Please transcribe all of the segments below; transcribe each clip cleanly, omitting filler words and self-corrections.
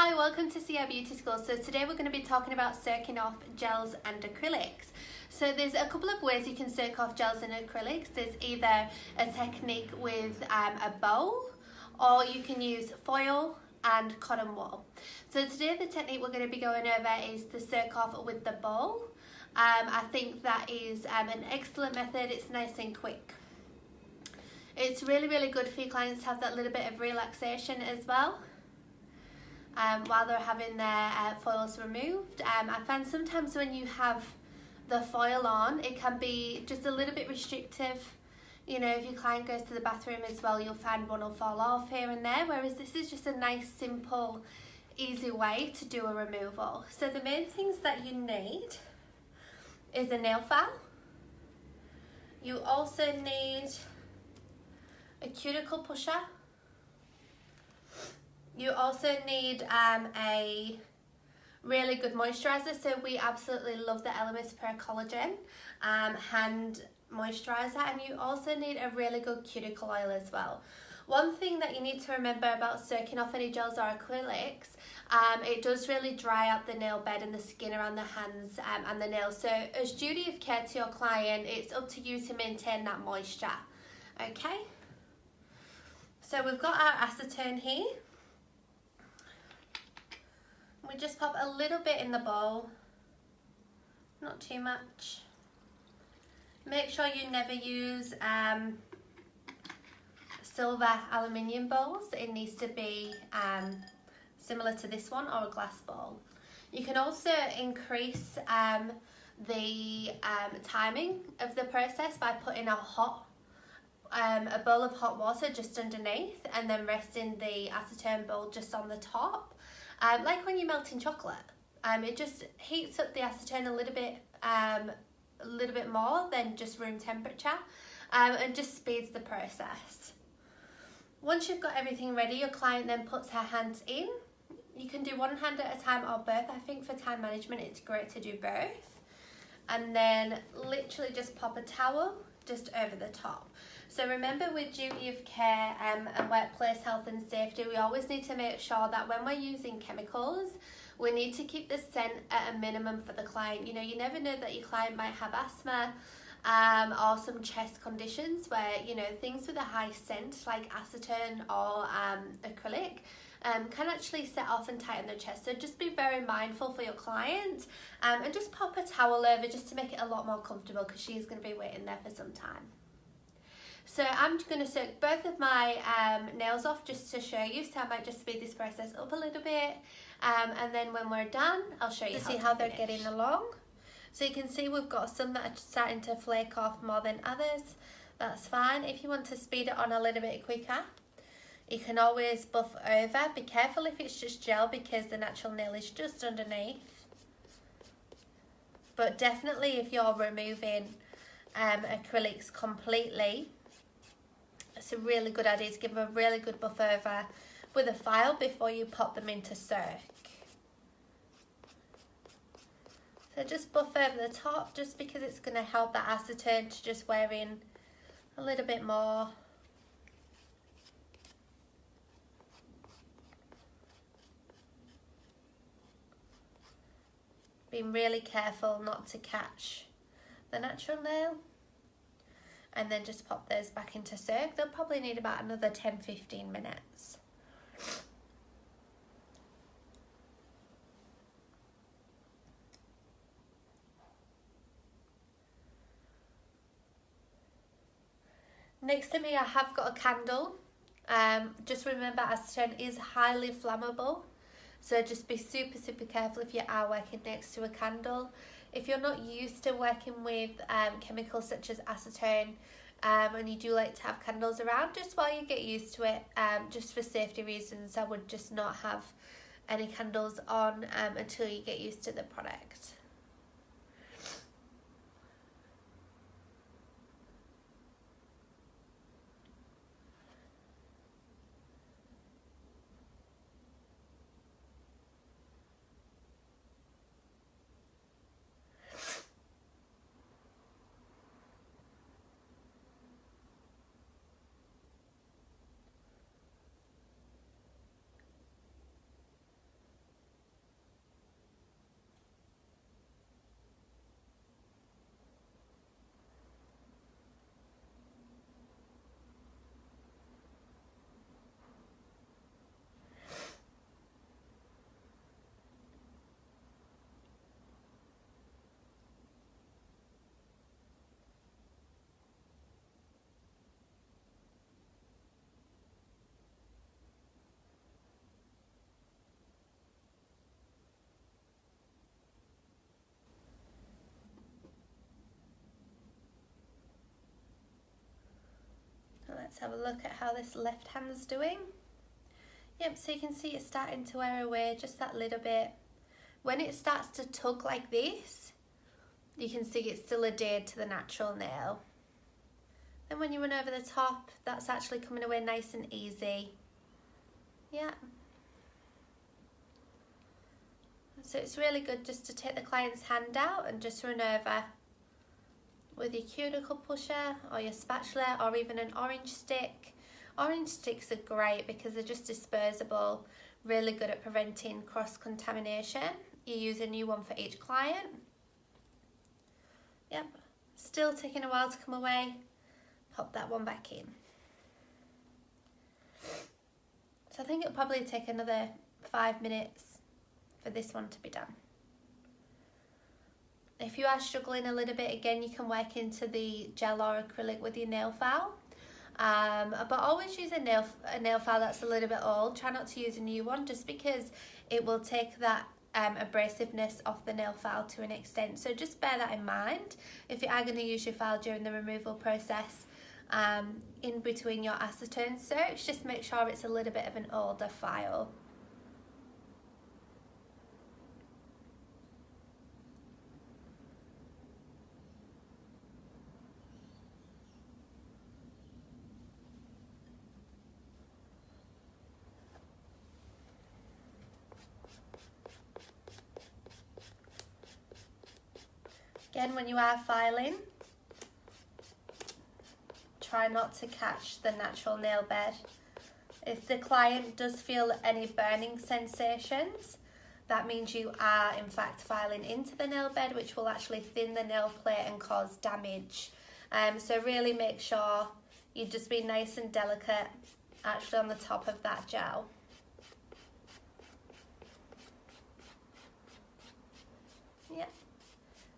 Hi, welcome to SEIR Beauty School. So today we're going to be talking about soaking off gels and acrylics. So there's a couple of ways you can soak off gels and acrylics. There's either a technique with a bowl, or you can use foil and cotton wool. So today the technique we're going to be going over is the soak off with the bowl. I think that is an excellent method. It's nice and quick. It's really good for your clients to have that little bit of relaxation as well. While they're having their foils removed. I find sometimes when you have the foil on, it can be just a little bit restrictive. You know, if your client goes to the bathroom as well, you'll find one will fall off here and there, whereas this is just a nice, simple, easy way to do a removal. So the main things that you need is a nail file. You also need a cuticle pusher. You also need a really good moisturiser. So we absolutely love the Elemis Pure Collagen hand moisturiser, and you also need a really good cuticle oil as well. One thing that you need to remember about soaking off any gels or acrylics, it does really dry out the nail bed and the skin around the hands and the nails. So as duty of care to your client, it's up to you to maintain that moisture. Okay, so we've got our acetone here. We just pop a little bit in the bowl, not too much. Make sure you never use silver aluminium bowls. It needs to be similar to this one, or a glass bowl. You can also increase the timing of the process by putting a bowl of hot water just underneath, and then resting the acetone bowl just on the top. Like when you're melting chocolate, it just heats up the acetone a little bit more than just room temperature, and just speeds the process. Once you've got everything ready, your client then puts her hands in. You can do one hand at a time or both. I think for time management it's great to do both. And then literally just pop a towel just over the top. So remember, with duty of care and workplace health and safety, we always need to make sure that when we're using chemicals, we need to keep the scent at a minimum for the client. You know, you never know that your client might have asthma or some chest conditions where, you know, things with a high scent like acetone or acrylic can actually set off and tighten the chest. So just be very mindful for your client, and just pop a towel over just to make it a lot more comfortable, because she's going to be waiting there for some time. So I'm going to soak both of my nails off just to show you, so I might just speed this process up a little bit, and then when we're done I'll show you how they're getting along. So you can see we've got some that are starting to flake off more than others. That's fine. If you want to speed it on a little bit quicker, you can always buff over. Be careful if it's just gel, because the natural nail is just underneath. But definitely if you're removing acrylics completely, it's a really good idea to give them a really good buff over with a file before you pop them into soak. So just buff over the top, just because it's going to help that acetone to just wear in a little bit more. Being really careful not to catch the natural nail. And then just pop those back into soak. They'll probably need about another 10-15 minutes. Next to me I have got a candle. Just remember, acetone is highly flammable, so just be super careful if you are working next to a candle. If you're not used to working with chemicals such as acetone, and you do like to have candles around, just while you get used to it, just for safety reasons, I would just not have any candles on until you get used to the product. Let's have a look at how this left hand's doing. Yep, so you can see it's starting to wear away just that little bit. When it starts to tug like this, you can see it's still adhered to the natural nail. Then when you run over the top, that's actually coming away nice and easy. Yeah. So it's really good just to take the client's hand out and just run over with your cuticle pusher or your spatula or even an orange stick. Orange sticks are great because they're just disposable, really good at preventing cross-contamination. You use a new one for each client. Yep, still taking a while to come away. Pop that one back in. So I think it'll probably take another 5 minutes for this one to be done. If you are struggling a little bit, again, you can work into the gel or acrylic with your nail file. But always use a nail file that's a little bit old. Try not to use a new one just because it will take that abrasiveness off the nail file to an extent. So just bear that in mind if you are going to use your file during the removal process. In between your acetone search, just make sure it's a little bit of an older file. Again, when you are filing, try not to catch the natural nail bed. If the client does feel any burning sensations, that means you are in fact filing into the nail bed, which will actually thin the nail plate and cause damage. So really make sure you just be nice and delicate actually on the top of that gel. Yeah.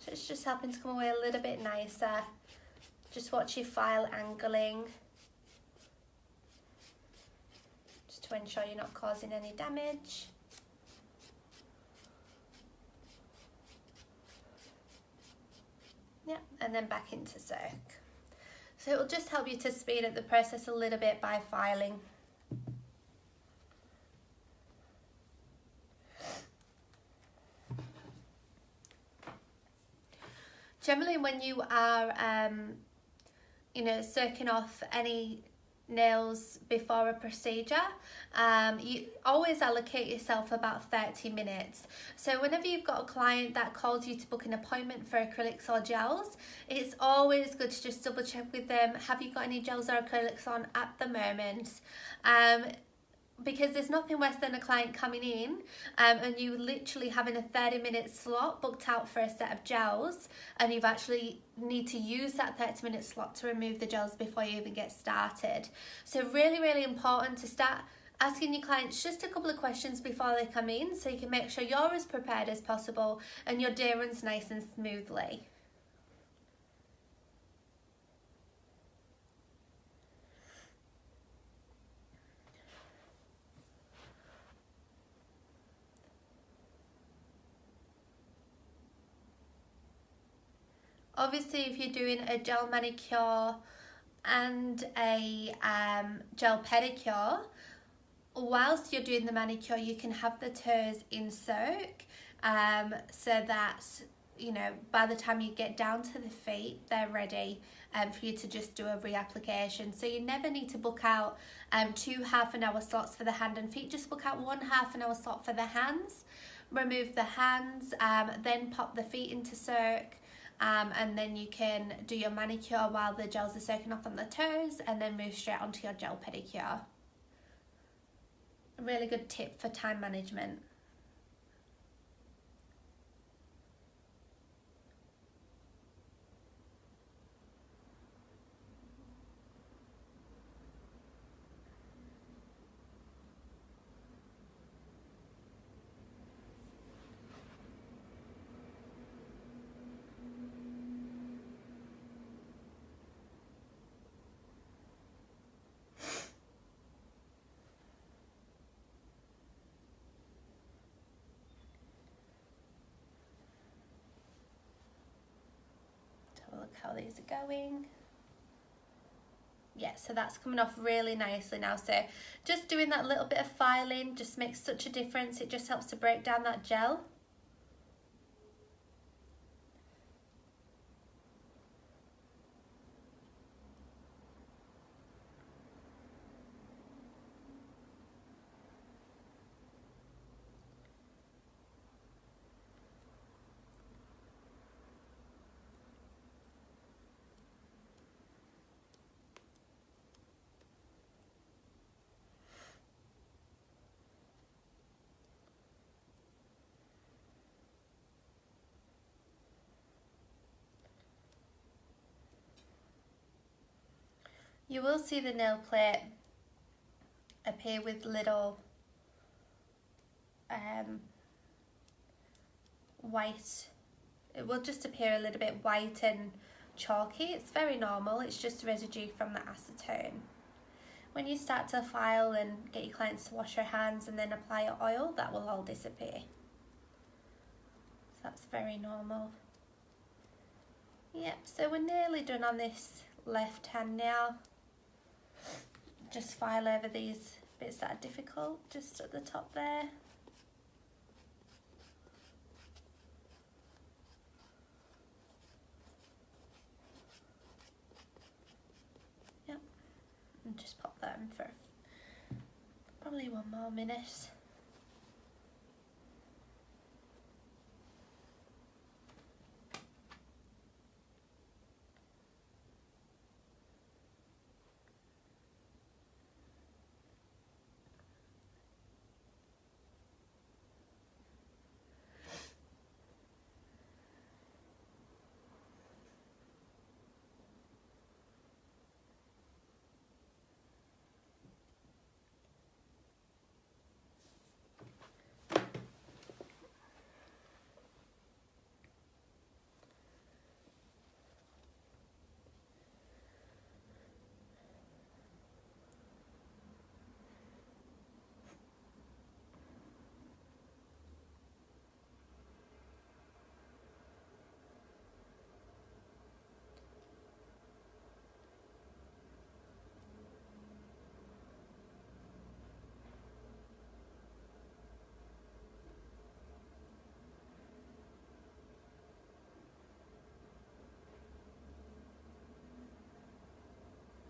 So it's just helping to come away a little bit nicer. Just watch your file angling, just to ensure you're not causing any damage. Yeah, and then back into circ. So it will just help you to speed up the process a little bit by filing. Generally, when you are, circing off any nails before a procedure, you always allocate yourself about 30 minutes. So whenever you've got a client that calls you to book an appointment for acrylics or gels, it's always good to just double check with them, have you got any gels or acrylics on at the moment? Because there's nothing worse than a client coming in and you literally having a 30-minute slot booked out for a set of gels, and you've actually need to use that 30-minute slot to remove the gels before you even get started. So really, really important to start asking your clients just a couple of questions before they come in, so you can make sure you're as prepared as possible and your day runs nice and smoothly. Obviously, if you're doing a gel manicure and a gel pedicure, whilst you're doing the manicure, you can have the toes in soak, so that, by the time you get down to the feet, they're ready for you to just do a reapplication. So you never need to book out 2 half-an-hour slots for the hand and feet. Just book out 1 half-an-hour slot for the hands, remove the hands, then pop the feet into soak. And then you can do your manicure while the gels are soaking off on the toes, and then move straight onto your gel pedicure. A really good tip for time management. Look how these are going. Yeah, so that's coming off really nicely now. So just doing that little bit of filing just makes such a difference. It just helps to break down that gel. You will see the nail plate appear with little white. It will just appear a little bit white and chalky. It's very normal. It's just residue from the acetone. When you start to file and get your clients to wash their hands and then apply your oil, that will all disappear. So that's very normal. Yep, so we're nearly done on this left hand now. Just file over these bits that are difficult, just at the top there. Yep, and just pop that in for probably 1 more minute.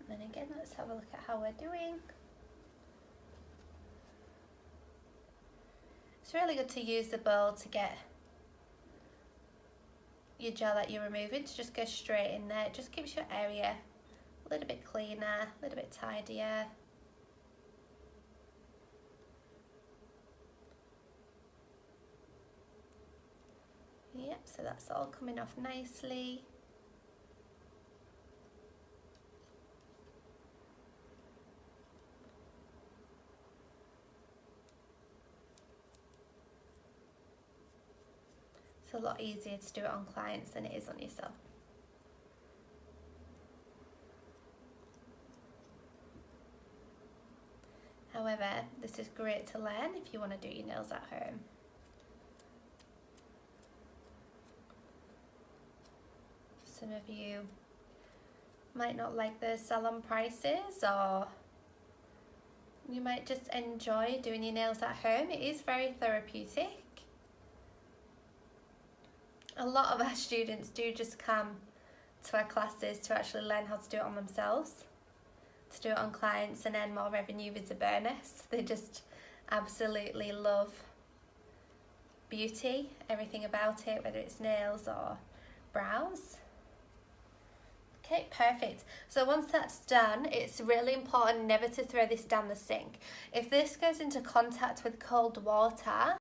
And then again, let's have a look at how we're doing. It's really good to use the bowl to get your gel that you're removing to just go straight in there. It just keeps your area a little bit cleaner, a little bit tidier. Yep, so that's all coming off nicely. It's a lot easier to do it on clients than it is on yourself. However, this is great to learn if you want to do your nails at home. Some of you might not like the salon prices, or you might just enjoy doing your nails at home. It is very therapeutic. A lot of our students do just come to our classes to actually learn how to do it on themselves, to do it on clients and earn more revenue as a bonus. They just absolutely love beauty, everything about it, whether it's nails or brows. Okay, perfect. So once that's done, it's really important never to throw this down the sink. If this goes into contact with cold water,